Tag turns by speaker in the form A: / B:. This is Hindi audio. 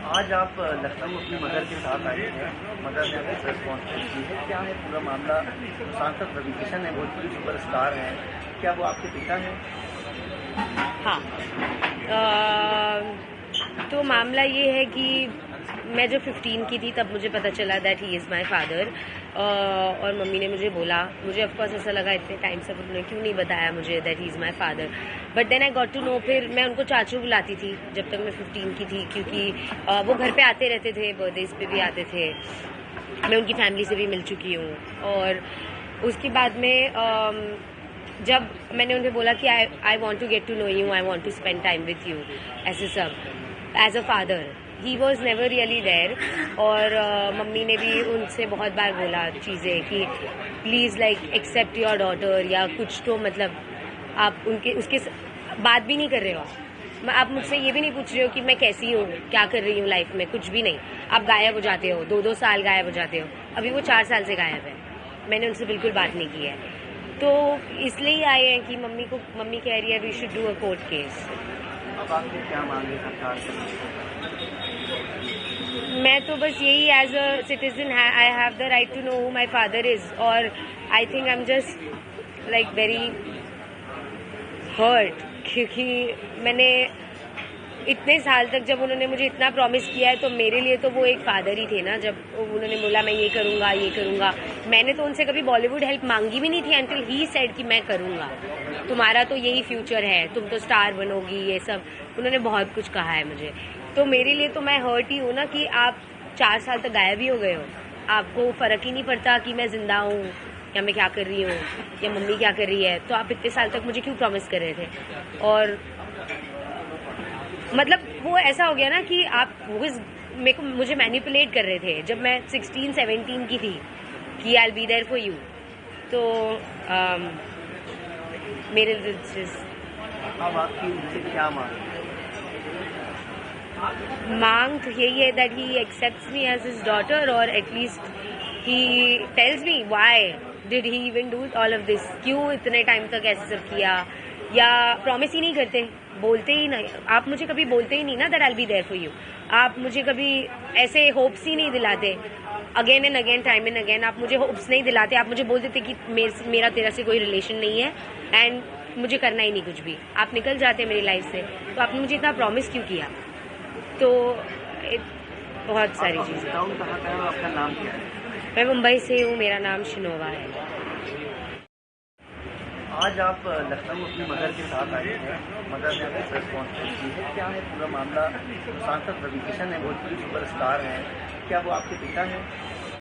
A: आज आप लखनऊ अपनी मदर के साथ आए हैं। मदर ने कुछ रिस्पॉन्सिबिलिटी दी है, क्या है पूरा मामला? जो सांसद रवि किशन है, भोजपुरी सुपरस्टार हैं, क्या वो आपके पिता हैं?
B: हाँ। तो मामला ये है कि मैं जब 15 की थी तब मुझे पता चला that he is my father. और मम्मी ने मुझे बोला, मुझे ऑफकोर्स ऐसा लगा इतने टाइम से उन्होंने क्यों नहीं बताया मुझे that he is my father. But then I got to know. फिर मैं उनको चाचू बुलाती थी जब तक मैं 15 की थी, क्योंकि वो घर पे आते रहते थे, बर्थडेज पे भी आते थे। मैं उनकी फैमिली से भी मिल चुकी हूँ। और उसके बाद में जब मैंने उन्हें बोला कि I want to get to know you, I want to spend time with you, ऐसे सब as a father, he was never really there. और मम्मी ने भी उनसे बहुत बार बोला चीज़ें कि please like accept your daughter, या कुछ तो मतलब आप उसके बात भी नहीं कर रहे हो। आप मुझसे ये भी नहीं पूछ रहे हो कि मैं कैसी हूँ, क्या कर रही हूँ लाइफ में, कुछ भी नहीं। आप गायब हो जाते हो, 2-2 साल गायब हो जाते हो। अभी वो 4 साल से गायब है, मैंने उनसे बिल्कुल बात नहीं की है। तो इसलिए आए हैं कि मम्मी कह रही है we should do a court case.
A: अब आपने क्या मांगे सरकार से?
B: मैं तो बस यही, as a citizen I have the right to know who my father is. और I think I am just like very hurt, क्योंकि मैंने इतने साल तक, जब उन्होंने मुझे इतना प्रॉमिस किया है, तो मेरे लिए तो वो एक फादर ही थे ना। जब उन्होंने बोला मैं ये करूँगा, मैंने तो उनसे कभी बॉलीवुड हेल्प मांगी भी नहीं थी अंटिल ही सेड कि मैं करूँगा, तुम्हारा तो यही फ्यूचर है, तुम तो स्टार बनोगी, ये सब उन्होंने बहुत कुछ कहा है मुझे। तो मेरे लिए तो मैं हर्ट ही हूँ ना कि आप 4 साल तक गायब ही हो गए हो, आपको फ़र्क ही नहीं पड़ता कि मैं जिंदा हूँ या मैं क्या कर रही हूँ या मम्मी क्या कर रही है। तो आप इतने साल तक मुझे क्यों प्रॉमिस कर रहे थे? और मतलब वो ऐसा हो गया ना कि आप मुझे मैनिपुलेट कर रहे थे जब मैं 16-17 की थी कि I will be there for you. तो मेरे
A: अब आपकी उनसे क्या
B: मांग तो यही है that he accepts me as his daughter, और at least he tells me why did he even do all of this, क्यों इतने टाइम तक ऐसे सब किया। या प्रॉमिस ही नहीं करते, बोलते ही नहीं। आप मुझे कभी बोलते ही नहीं ना that I will be there for you. आप मुझे कभी ऐसे होप्स ही नहीं दिलाते, again and again, time and again आप मुझे होप्स नहीं दिलाते। आप मुझे बोल देते कि मेरा तेरा से कोई रिलेशन नहीं है एंड मुझे करना ही नहीं कुछ भी, आप निकल जाते मेरी लाइफ से। तो आपने मुझे इतना प्रॉमिस क्यों किया? तो बहुत सारी चीज़ें।
A: आपका नाम क्या है?
B: मैं मुंबई से हूँ, मेरा नाम शिनोवा है।
A: आज आप लखनऊ अपनी मदर के साथ आए हैं। मदर ने कुछ रिस्पॉन्सिबिलिटी दी है, क्या है पूरा मामला? जो सांसद रवि किशन है, भोजपुरी सुपरस्टार हैं, क्या वो आपके पिता हैं?